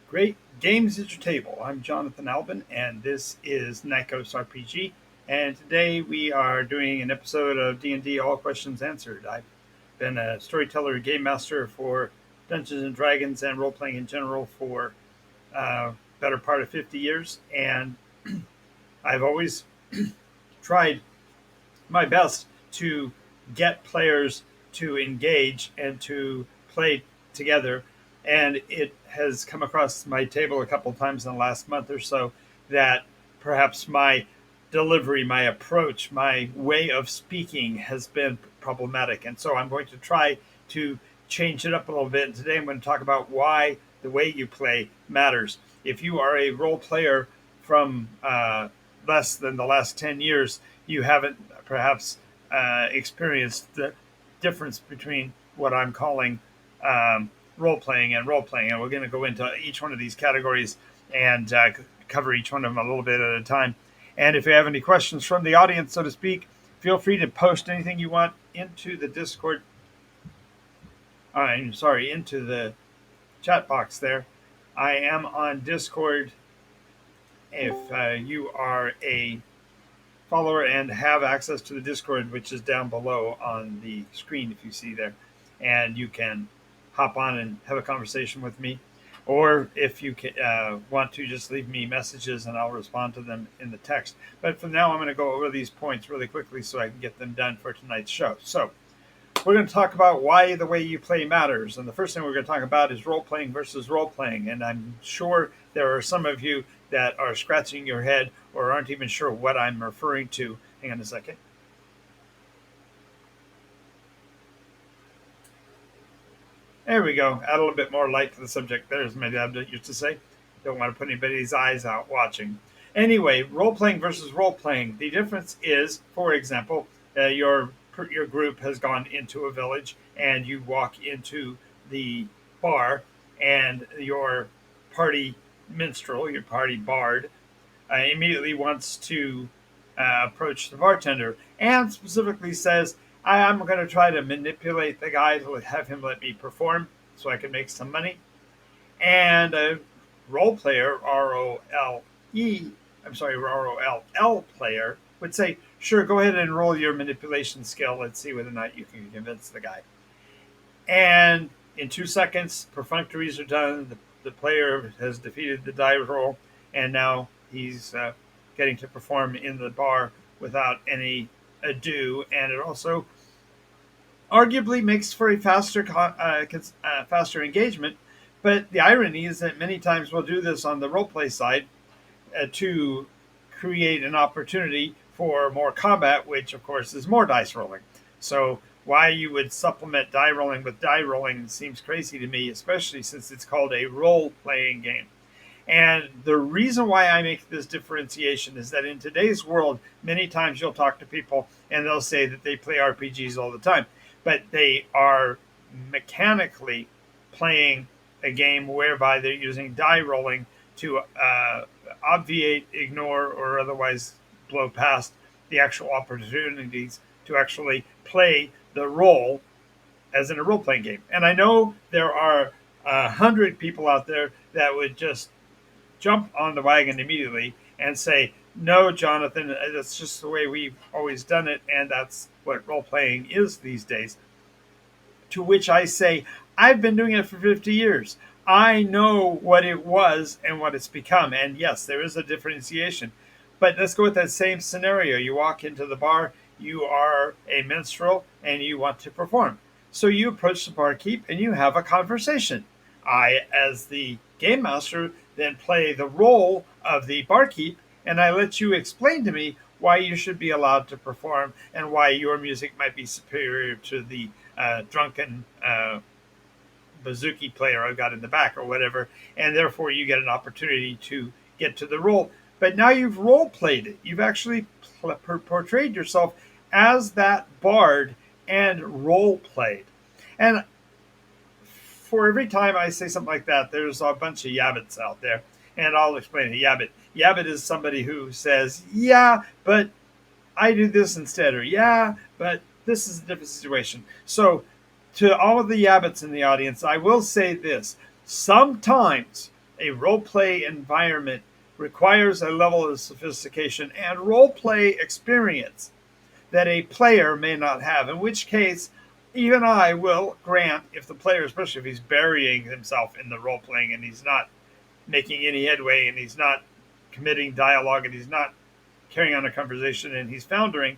Great games at your table. I'm Jonathan Albin, and this is NycosRPG. And today we are doing an episode of D&D All Questions Answered. I've been a storyteller, game master for Dungeons and Dragons and role playing in general for better part of 50 years, and I've always tried my best to get players to engage and to play together. And it has come across my table a couple of times in the last month or so that perhaps my delivery, my approach, my way of speaking has been problematic. And so I'm going to try to change it up a little bit. And today I'm going to talk about why the way you play matters. If you are a role player from less than the last 10 years, you haven't perhaps experienced the difference between what I'm calling role playing and role playing. And we're going to go into each one of these categories and cover each one of them a little bit at a time. And if you have any questions from the audience, so to speak, feel free to post anything you want into the Discord. I'm sorry, into the chat box there. I am on Discord. If you are a follower and have access to the Discord, which is down below on the screen, if you see there, and you can hop on and have a conversation with me. Or if you want to, just leave me messages and I'll respond to them in the text. But for now, I'm going to go over these points really quickly so I can get them done for tonight's show. So we're going to talk about why the way you play matters. And the first thing we're going to talk about is role playing versus role playing. And I'm sure there are some of you that are scratching your head or aren't even sure what I'm referring to. Hang on a second. There we go. Add a little bit more light to the subject. There's my dad used to say. Don't want to put anybody's eyes out watching. Anyway, role playing versus role playing. The difference is, for example, your group has gone into a village and you walk into the bar, and your party minstrel, your party bard, immediately wants to approach the bartender and specifically says, I'm going to try to manipulate the guy to have him let me perform so I can make some money. And a role player, ROLL player, would say, sure, go ahead and roll your manipulation skill. Let's see whether or not you can convince the guy. And in 2 seconds, perfunctories are done. The player has defeated the die roll, and now he's getting to perform in the bar without any ado. And it also arguably makes for a faster engagement. But the irony is that many times we'll do this on the roleplay side to create an opportunity for more combat, which of course is more dice rolling. So why you would supplement die rolling with die rolling seems crazy to me, especially since it's called a role-playing game. And the reason why I make this differentiation is that in today's world, many times you'll talk to people and they'll say that they play RPGs all the time, but they are mechanically playing a game whereby they're using die rolling to obviate, ignore, or otherwise blow past the actual opportunities to actually play the role as in a role-playing game. And I know there are 100 people out there that would just jump on the wagon immediately and say, no, Jonathan, that's just the way we've always done it, and that's what role-playing is these days. To which I say, I've been doing it for 50 years. I know what it was and what it's become. And yes, there is a differentiation. But let's go with that same scenario. You walk into the bar, you are a minstrel, and you want to perform. So you approach the barkeep and you have a conversation. I, as the game master, then play the role of the barkeep, and I let you explain to me why you should be allowed to perform and why your music might be superior to the drunken bouzouki player I've got in the back or whatever, and therefore you get an opportunity to get to the role. But now you've role played it. You've actually portrayed yourself as that bard and role played. And for every time I say something like that, there's a bunch of yabbits out there. And I'll explain a yabbit. Yabbit is somebody who says, yeah, but I do this instead, or yeah, but this is a different situation. So to all of the yabbits in the audience, I will say this. Sometimes a role play environment requires a level of sophistication and role play experience that a player may not have, in which case even I will grant, if the player, especially if he's burying himself in the role playing and he's not making any headway and he's not committing dialogue and he's not carrying on a conversation and he's foundering,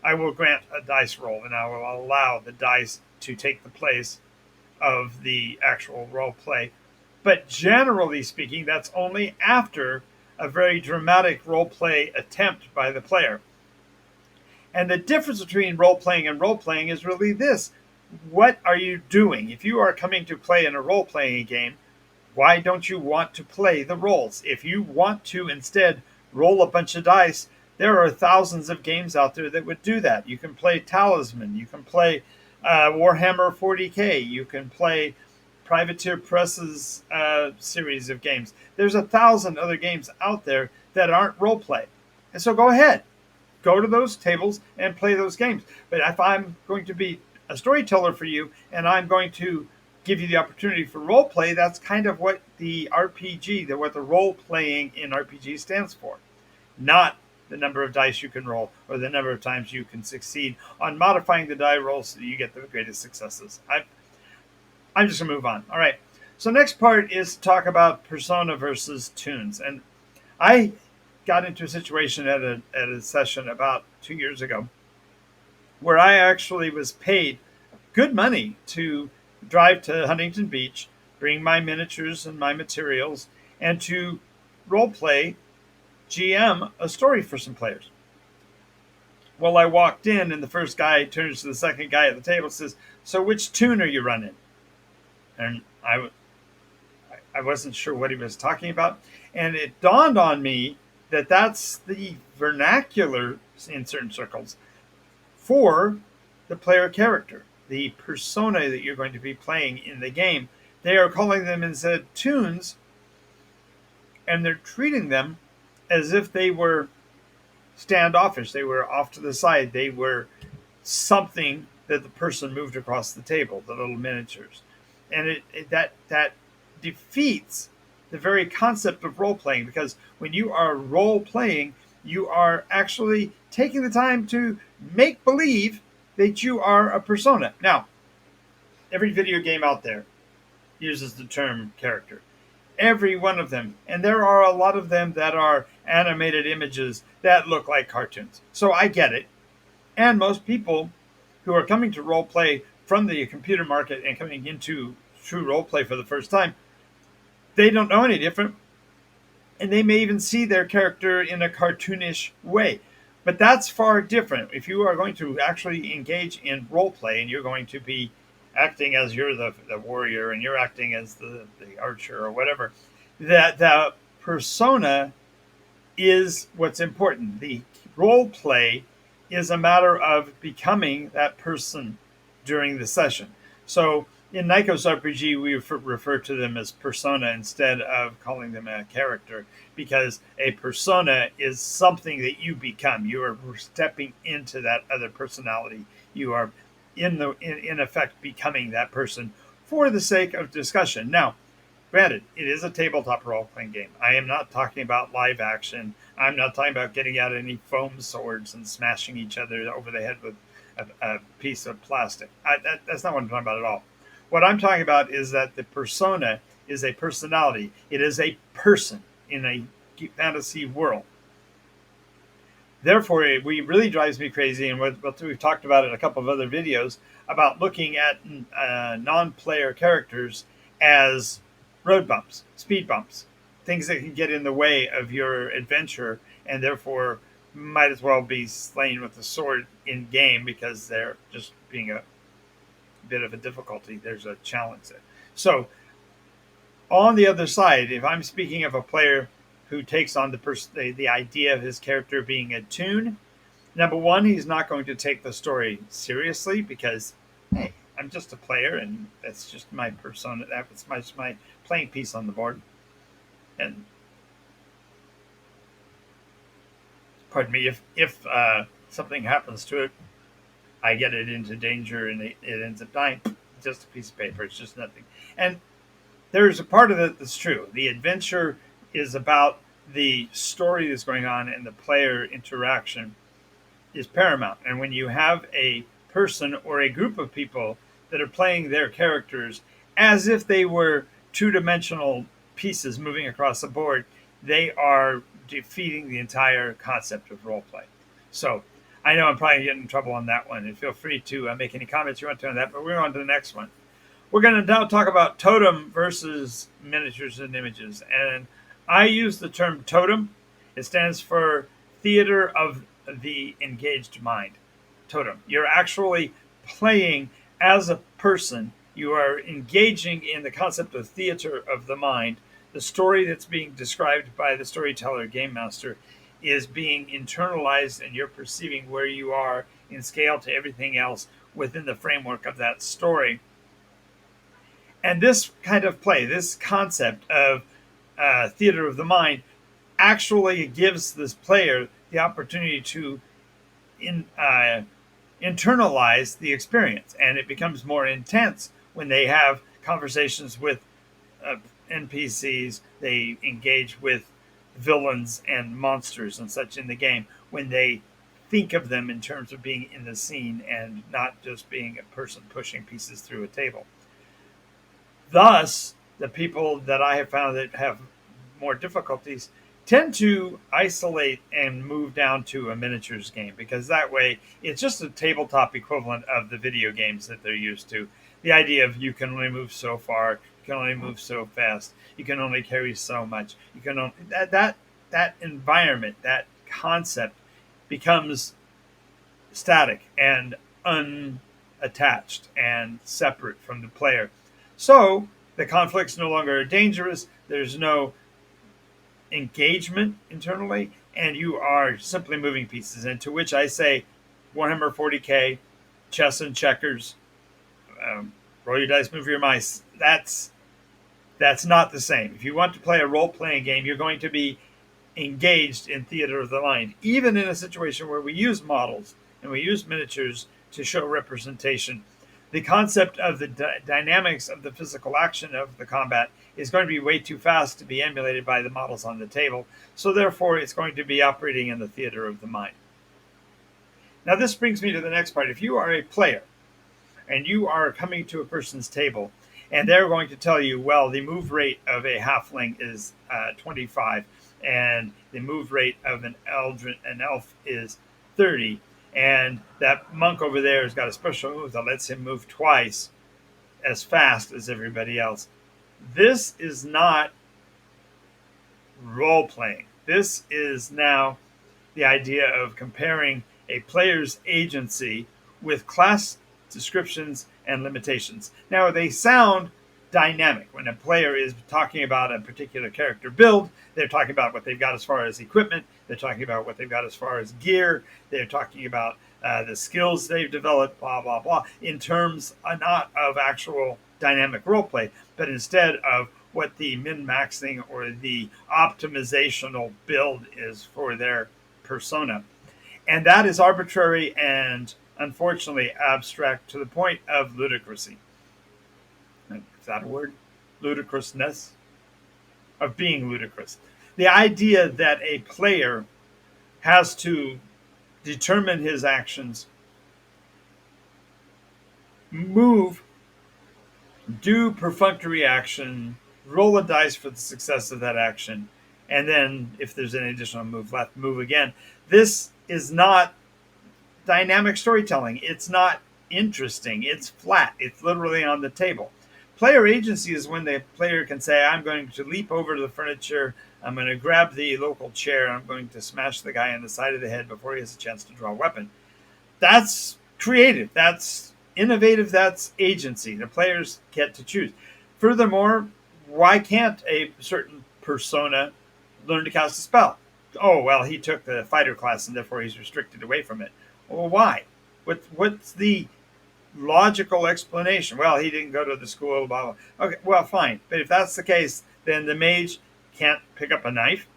I will grant a dice roll and I will allow the dice to take the place of the actual role play. But generally speaking, that's only after a very dramatic role play attempt by the player. And the difference between role playing and role playing is really this: what are you doing? If you are coming to play in a role playing game, why don't you want to play the roles? If you want to instead roll a bunch of dice, there are thousands of games out there that would do that. You can play Talisman, you can play Warhammer 40K, you can play Privateer Press's series of games. There's 1,000 other games out there that aren't role play. And so go ahead, go to those tables and play those games. But if I'm going to be a storyteller for you and I'm going to give you the opportunity for role play, that's kind of what the RPG, what the role playing in RPG stands for. Not the number of dice you can roll or the number of times you can succeed on modifying the die rolls so that you get the greatest successes. I'm just going to move on. All right. So next part is to talk about persona versus tunes. And I got into a situation at a session about 2 years ago where I actually was paid good money to drive to Huntington Beach, bring my miniatures and my materials, and to role play GM a story for some players. Well, I walked in and the first guy turns to the second guy at the table and says, "So which tune are you running?" And I wasn't sure what he was talking about. And it dawned on me that that's the vernacular in certain circles for the player character, the persona that you're going to be playing in the game. They are calling them instead tunes, and they're treating them as if they were standoffish. They were off to the side. They were something that the person moved across the table, the little miniatures. And that defeats the very concept of role playing, because when you are role playing, you are actually taking the time to make believe that you are a persona. Now, every video game out there uses the term character. Every one of them. And there are a lot of them that are animated images that look like cartoons. So I get it. And most people who are coming to role play from the computer market and coming into true role play for the first time, they don't know any different. And they may even see their character in a cartoonish way. But that's far different. If you are going to actually engage in role play and you're going to be acting as you're the warrior and you're acting as the archer or whatever, that the persona is what's important. The role play is a matter of becoming that person during the session. So in NycosRPG, we refer to them as persona instead of calling them a character, because a persona is something that you become. You are stepping into that other personality. You are in effect becoming that person for the sake of discussion. Now, granted, it is a tabletop role-playing game. I am not talking about live action. I'm not talking about getting out any foam swords and smashing each other over the head with a piece of plastic. That's not what I'm talking about at all. What I'm talking about is that the persona is a personality. It is a person in a fantasy world. Therefore, it really drives me crazy, and what we've talked about in a couple of other videos about looking at non-player characters as road bumps, speed bumps, things that can get in the way of your adventure, and therefore might as well be slain with the sword in game because they're just being a bit of a difficulty. There's a challenge there. So on the other side, if I'm speaking of a player who takes on the idea of his character being a tune, number one, he's not going to take the story seriously because, hey, I'm just a player and that's just my persona. That's my playing piece on the board. And pardon me, if something happens to it, I get it into danger and it ends up dying. Just a piece of paper. It's just nothing. And there's a part of it that's true. The adventure is about the story that's going on, and the player interaction is paramount. And when you have a person or a group of people that are playing their characters as if they were two-dimensional pieces moving across the board, they are defeating the entire concept of role play. So I know I'm probably getting in trouble on that one, and feel free to make any comments you want to on that. But we're on to the next one. We're going to now talk about totem versus miniatures and images. And I use the term totem. It stands for theater of the engaged mind. Totem. You're actually playing as a person. You are engaging in the concept of theater of the mind. The story that's being described by the storyteller, game master, is being internalized, and you're perceiving where you are in scale to everything else within the framework of that story. And this kind of play, this concept of theater of the mind, actually gives this player the opportunity to internalize the experience, and it becomes more intense when they have conversations with NPCs. They engage with villains and monsters and such in the game when they think of them in terms of being in the scene and not just being a person pushing pieces through a table. Thus, the people that I have found that have more difficulties tend to isolate and move down to a miniatures game, because that way it's just a tabletop equivalent of the video games that they're used to. The idea of you can only move so far, you can only move so fast, you can only carry so much, you can only, that environment, that concept becomes static and unattached and separate from the player. So the conflict's no longer dangerous. There's no engagement internally, and you are simply moving pieces. And to which I say, Warhammer 40K, chess and checkers, roll your dice, move your mice. That's not the same. If you want to play a role-playing game, you're going to be engaged in theater of the mind, even in a situation where we use models and we use miniatures to show representation. The concept of the dynamics of the physical action of the combat is going to be way too fast to be emulated by the models on the table. So therefore, it's going to be operating in the theater of the mind. Now, this brings me to the next part. If you are a player and you are coming to a person's table and they're going to tell you, well, the move rate of a halfling is 25, and the move rate of an elf is 30, and that monk over there has got a special move that lets him move twice as fast as everybody else. This is not role-playing. This is now the idea of comparing a player's agency with class descriptions and limitations. Now, they sound dynamic. When a player is talking about a particular character build, they're talking about what they've got as far as equipment, they're talking about what they've got as far as gear, they're talking about the skills they've developed, blah, blah, blah, in terms not of actual dynamic role play, but instead of what the min-maxing or the optimizational build is for their persona. And that is arbitrary and unfortunately abstract to the point of ludicrousy. Is that a word? Ludicrousness? Of being ludicrous. The idea that a player has to determine his actions, move, do perfunctory action, roll a dice for the success of that action, and then if there's any additional move left, move again. This is not dynamic storytelling. It's not interesting. It's flat. It's literally on the table. Player agency is when the player can say, I'm going to leap over to the furniture, I'm going to grab the local chair, I'm going to smash the guy on the side of the head before he has a chance to draw a weapon. That's creative. That's innovative. That's agency. The players get to choose. Furthermore, why can't a certain persona learn to cast a spell? Oh, well, he took the fighter class and therefore he's restricted away from it. Well, why? What's the logical explanation? Well, he didn't go to the school, blah, blah. Okay, well, fine. But if that's the case, then the mage can't pick up a knife.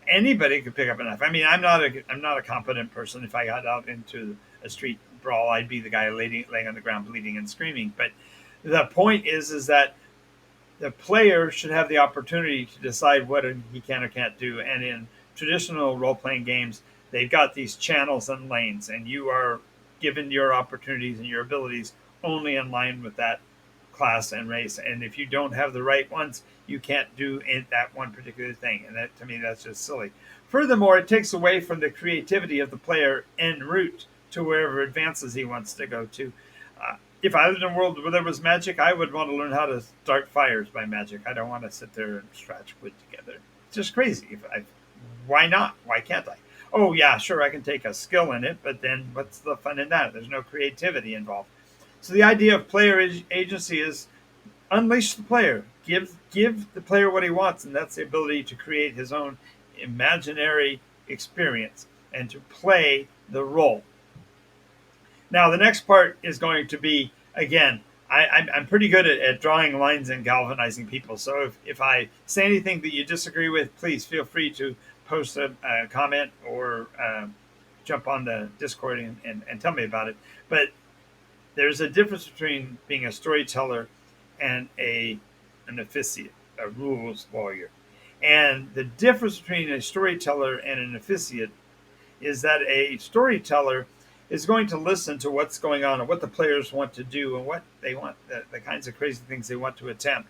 Anybody could pick up a knife. I mean, I'm not a competent person. If I got out into a street brawl, I'd be the guy laying on the ground bleeding and screaming. But the point is that the player should have the opportunity to decide what he can or can't do. And in traditional role playing games, they've got these channels and lanes, and you are given your opportunities and your abilities only in line with that class and race. And if you don't have the right ones, you can't do that one particular thing. And that, to me, that's just silly. Furthermore, it takes away from the creativity of the player en route to wherever advances he wants to go to. If I lived in a world where there was magic, I would want to learn how to start fires by magic. I don't want to sit there and scratch wood together. It's just crazy. Why not? Why can't I? Oh, yeah, sure, I can take a skill in it, but then what's the fun in that? There's no creativity involved. So the idea of player agency is unleash the player, give the player what he wants, and that's the ability to create his own imaginary experience and to play the role. Now, the next part is going to be, again, I'm pretty good at drawing lines and galvanizing people. So if I say anything that you disagree with, please feel free to post a comment or jump on the Discord and tell me about it. But there's a difference between being a storyteller and an officiate, a rules lawyer. And the difference between a storyteller and an officiate is that a storyteller is going to listen to what's going on and what the players want to do and what they want, the kinds of crazy things they want to attempt.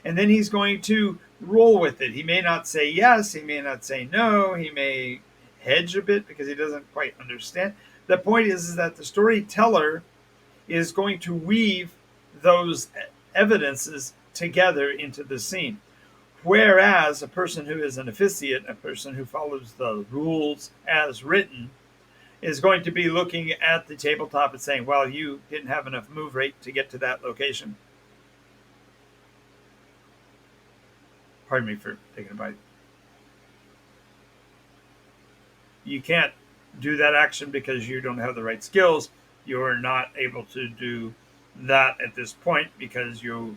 And then he's going to roll with it. He may not say yes, he may not say no, he may hedge a bit because he doesn't quite understand. The point is that the storyteller is going to weave those evidences together into the scene. Whereas a person who is an officiate, a person who follows the rules as written, is going to be looking at the tabletop and saying, well, you didn't have enough move rate to get to that location. Pardon me for taking a bite. You can't do that action because you don't have the right skills. You're not able to do that at this point because you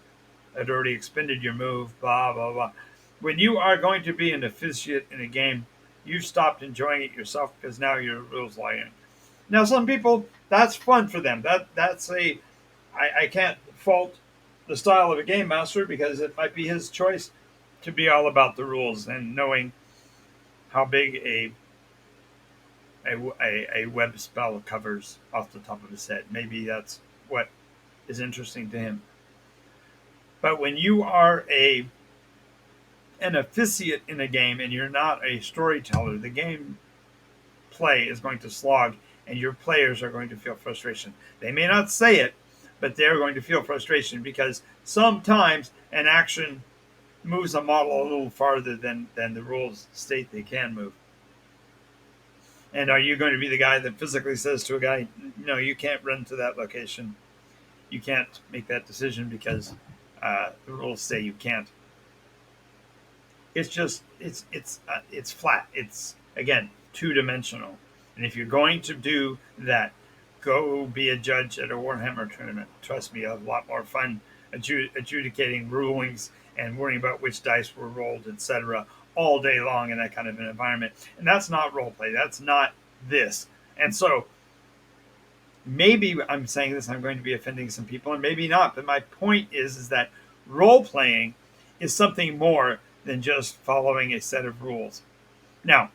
had already expended your move, blah, blah, blah. When you are going to be an officiate in a game, you've stopped enjoying it yourself because now you're rules lying. Now, some people, that's fun for them. I can't fault the style of a game master because it might be his choice to be all about the rules and knowing how big a web spell covers off the top of his head. Maybe that's what is interesting to him. But when you are an officiate in a game and you're not a storyteller, the game play is going to slog and your players are going to feel frustration. They may not say it, but they're going to feel frustration because sometimes an action moves a model a little farther than the rules state they can move. And are you going to be the guy that physically says to a guy, no, you can't run to that location. You can't make that decision because the rules say you can't. It's just, it's flat. It's, again, two-dimensional. And if you're going to do that, go be a judge at a Warhammer tournament. Trust me, a lot more fun adjudicating rulings and worrying about which dice were rolled, etc., all day long in that kind of an environment. And that's not role play. That's not this. And so maybe I'm saying this, I'm going to be offending some people, and maybe not. But my point is that role playing is something more than just following a set of rules. Now,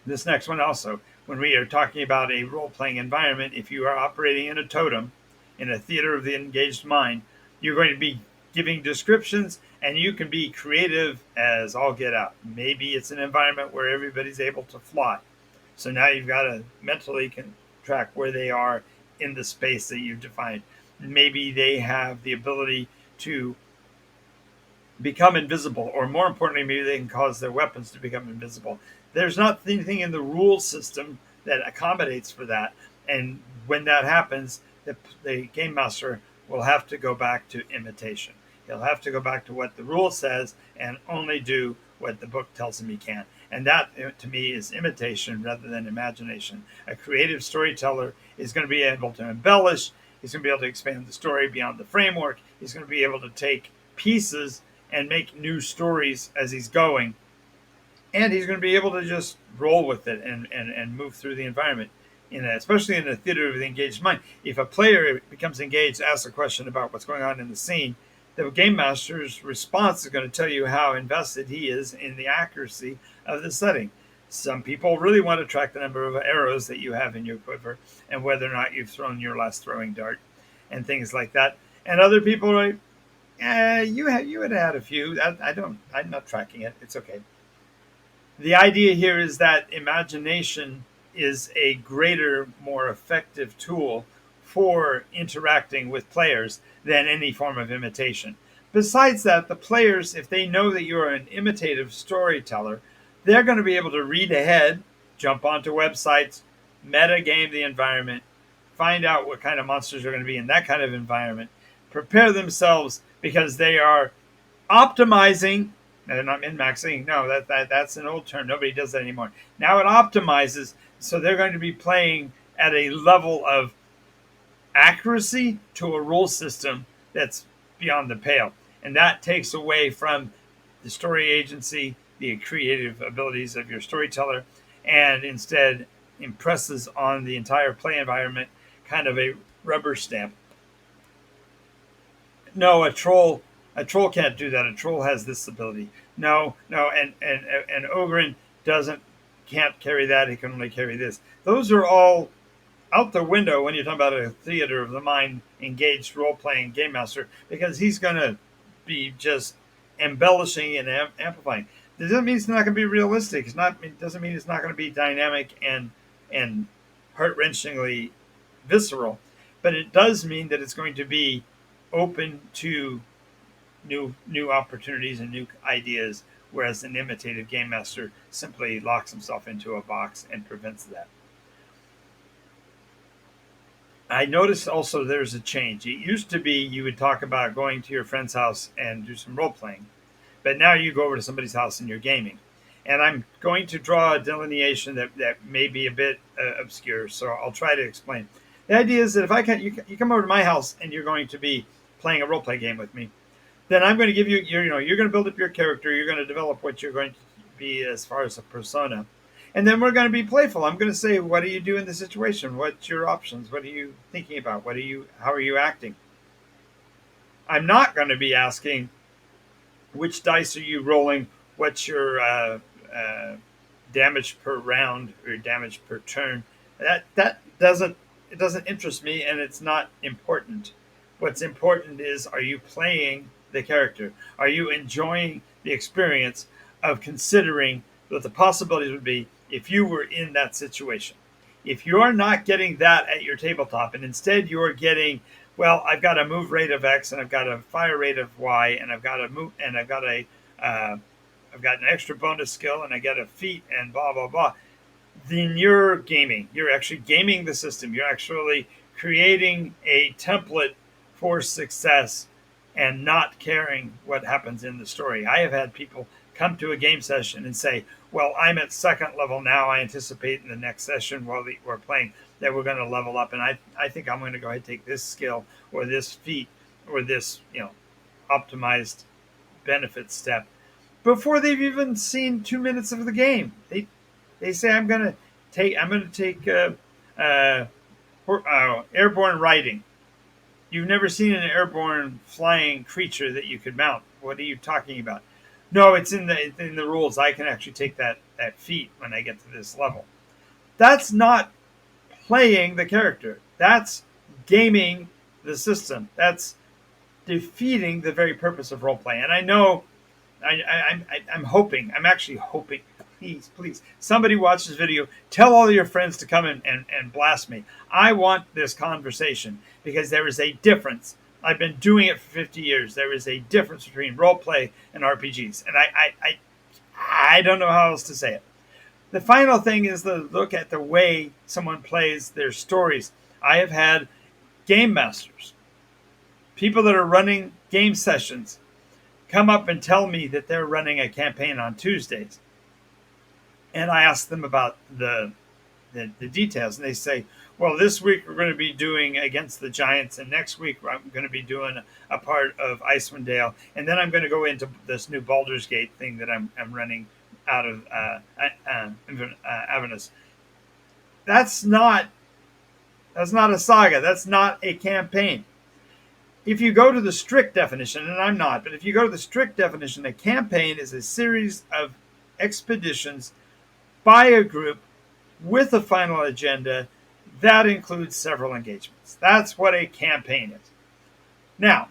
this next one also, when we are talking about a role-playing environment, if you are operating in a totem, in a theater of the engaged mind, you're going to be giving descriptions, and you can be creative as all get out. Maybe it's an environment where everybody's able to fly. So now you've got to mentally track where they are in the space that you've defined. Maybe they have the ability to become invisible, or more importantly, maybe they can cause their weapons to become invisible. There's not anything in the rule system that accommodates for that. And when that happens, the game master will have to go back to imitation. He'll have to go back to what the rule says and only do what the book tells him he can. And that, to me, is imitation rather than imagination. A creative storyteller is going to be able to embellish. He's going to be able to expand the story beyond the framework. He's going to be able to take pieces and make new stories as he's going. And he's going to be able to just roll with it and move through the environment, especially in the theater of the engaged mind. If a player becomes engaged, asks a question about what's going on in the scene, the game master's response is going to tell you how invested he is in the accuracy of the setting. Some people really want to track the number of arrows that you have in your quiver and whether or not you've thrown your last throwing dart and things like that. And other people are like, you had had a few. I'm not tracking it. It's okay. The idea here is that imagination is a greater, more effective tool for interacting with players than any form of imitation. Besides that, the players, if they know that you're an imitative storyteller, they're going to be able to read ahead, jump onto websites, meta game the environment, find out what kind of monsters are going to be in that kind of environment, prepare themselves because they are optimizing. They're not min-maxing. No, that's an old term. Nobody does that anymore. Now it optimizes, so they're going to be playing at a level of accuracy to a rule system that's beyond the pale. And that takes away from the story agency, the creative abilities of your storyteller, and instead impresses on the entire play environment kind of a rubber stamp. No, a troll can't do that. A troll has this ability. No, no, and Ogren doesn't can't carry that. He can only carry this. Those are all out the window when you're talking about a theater of the mind engaged role playing game master, because he's going to be just embellishing and amplifying. That doesn't mean it's not going to be realistic. It doesn't mean it's not going to be dynamic and heart wrenchingly visceral, but it does mean that it's going to be open to new opportunities and new ideas, whereas an imitative game master simply locks himself into a box and prevents that. I noticed also there's a change. It used to be you would talk about going to your friend's house and do some role playing, but now you go over to somebody's house and you're gaming. And I'm going to draw a delineation that may be a bit obscure, so I'll try to explain. The idea is that if you come over to my house and you're going to be playing a role play game with me, then I'm going to give you, you're going to build up your character. You're going to develop what you're going to be as far as a persona. And then we're going to be playful. I'm going to say, what do you do in the situation? What's your options? What are you thinking about? How are you acting? I'm not going to be asking, which dice are you rolling? What's your damage per round or damage per turn? That doesn't interest me, and it's not important. What's important is, are you playing the character? Are you enjoying the experience of considering what the possibilities would be if you were in that situation? If you're not getting that at your tabletop, and instead you're getting, well, I've got a move rate of X, and I've got a fire rate of Y, and I've got I've got an extra bonus skill, and I get a feat, and blah blah blah. Then you're gaming. You're actually gaming the system. You're actually creating a template for success and not caring what happens in the story. I have had people come to a game session and say, well, I'm at second level now. I anticipate in the next session while we're playing that we're going to level up. And I think I'm going to go ahead and take this skill or this feat or this, optimized benefit step before they've even seen 2 minutes of the game. They say, I'm going to take airborne riding. You've never seen an airborne flying creature that you could mount. What are you talking about? No, it's in the rules. I can actually take that feat when I get to this level. That's not playing the character. That's gaming the system. That's defeating the very purpose of role play. And I know, I'm actually hoping, please, somebody watch this video. Tell all your friends to come and blast me. I want this conversation because there is a difference. I've been doing it for 50 years. There is a difference between role play and RPGs. And I don't know how else to say it. The final thing is the look at the way someone plays their stories. I have had game masters, people that are running game sessions, come up and tell me that they're running a campaign on Tuesdays. And I ask them about the details, and they say, well, this week we're going to be doing Against the Giants, and next week I'm going to be doing a part of Icewind Dale, and then I'm going to go into this new Baldur's Gate thing that I'm running out of Avernus. That's not a saga. That's not a campaign. If you go to the strict definition, and I'm not, but if you go to the strict definition, a campaign is a series of expeditions by a group with a final agenda that includes several engagements. That's what a campaign is. Now,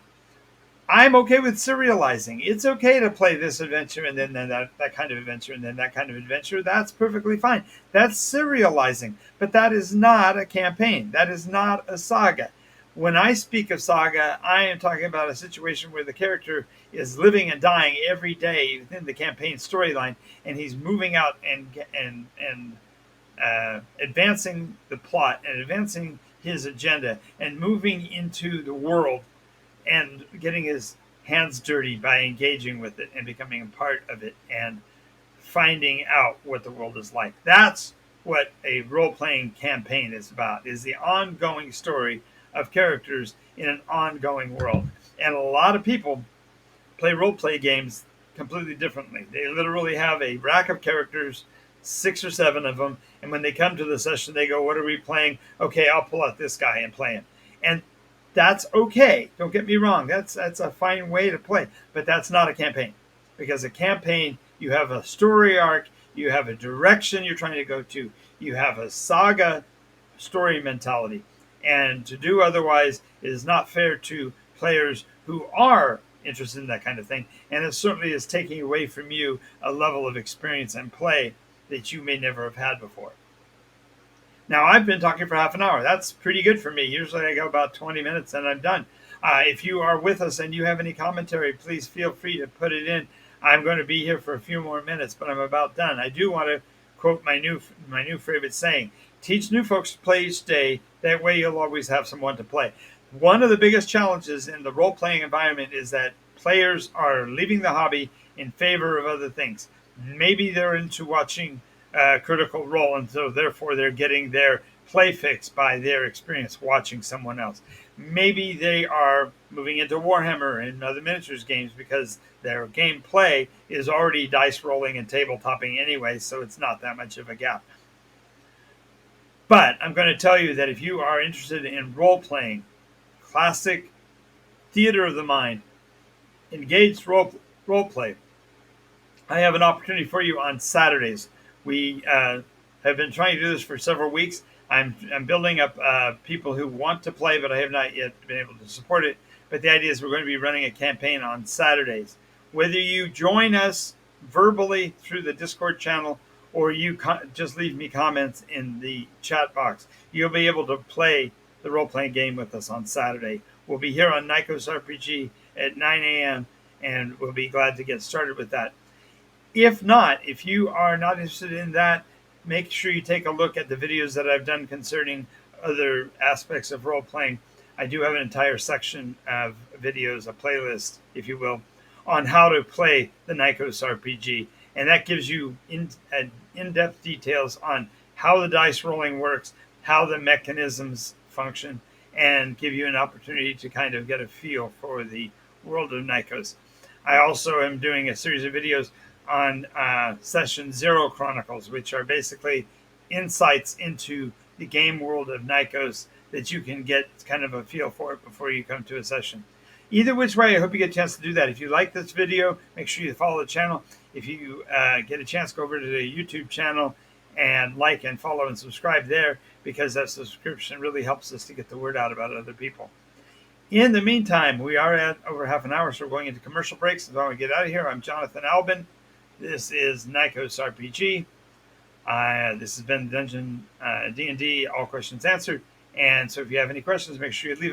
I'm okay with serializing. It's okay to play this adventure and then that kind of adventure and then that kind of adventure. That's perfectly fine. That's serializing. But that is not a campaign. That is not a saga. When I speak of saga, I am talking about a situation where the character is living and dying every day within the campaign storyline, and he's moving out and advancing the plot and advancing his agenda and moving into the world and getting his hands dirty by engaging with it and becoming a part of it and finding out what the world is like. That's what a role-playing campaign is about, is the ongoing story of characters in an ongoing world. And a lot of people play role-play games completely differently. They literally have a rack of characters, 6 or 7 of them, and when they come to the session, they go, what are we playing? Okay, I'll pull out this guy and play him. And that's okay. Don't get me wrong. That's a fine way to play, but that's not a campaign. Because a campaign, you have a story arc, you have a direction you're trying to go to, you have a saga story mentality. And to do otherwise is not fair to players who are interested in that kind of thing. And it certainly is taking away from you a level of experience and play that you may never have had before. Now, I've been talking for half an hour. That's pretty good for me. Usually I go about 20 minutes and I'm done. If you are with us and you have any commentary, please feel free to put it in. I'm going to be here for a few more minutes, but I'm about done. I do want to quote my new favorite saying: teach new folks to play each day. That way you'll always have someone to play. One of the biggest challenges in the role-playing environment is that players are leaving the hobby in favor of other things. Maybe they're into watching Critical Role, and so therefore they're getting their play fix by their experience watching someone else. Maybe they are moving into Warhammer and other miniatures games because their gameplay is already dice rolling and tabletopping anyway, so it's not that much of a gap. But I'm going to tell you that if you are interested in role-playing, classic theater of the mind, engaged role play, I have an opportunity for you on Saturdays. We have been trying to do this for several weeks. I'm building up people who want to play, but I have not yet been able to support it. But the idea is we're going to be running a campaign on Saturdays. Whether you join us verbally through the Discord channel or you just leave me comments in the chat box, you'll be able to play the role-playing game with us on Saturday. We'll be here on NycosRPG at 9 a.m., and we'll be glad to get started with that. If not, if you are not interested in that, make sure you take a look at the videos that I've done concerning other aspects of role-playing. I do have an entire section of videos, a playlist, if you will, on how to play the NycosRPG. And that gives you in-depth details on how the dice rolling works, how the mechanisms function, and give you an opportunity to kind of get a feel for the world of Nykos. I also am doing a series of videos on Session Zero Chronicles, which are basically insights into the game world of Nykos that you can get kind of a feel for it before you come to a session. Either which way, I hope you get a chance to do that. If you like this video, make sure you follow the channel. If you get a chance, go over to the YouTube channel and like and follow and subscribe there, because that subscription really helps us to get the word out about other people. In the meantime, we are at over half an hour, so we're going into commercial breaks. So I want to get out of here. I'm Jonathan Albin. This is NycosRPG. This has been Dungeon D&D, All Questions Answered. And so if you have any questions, make sure you leave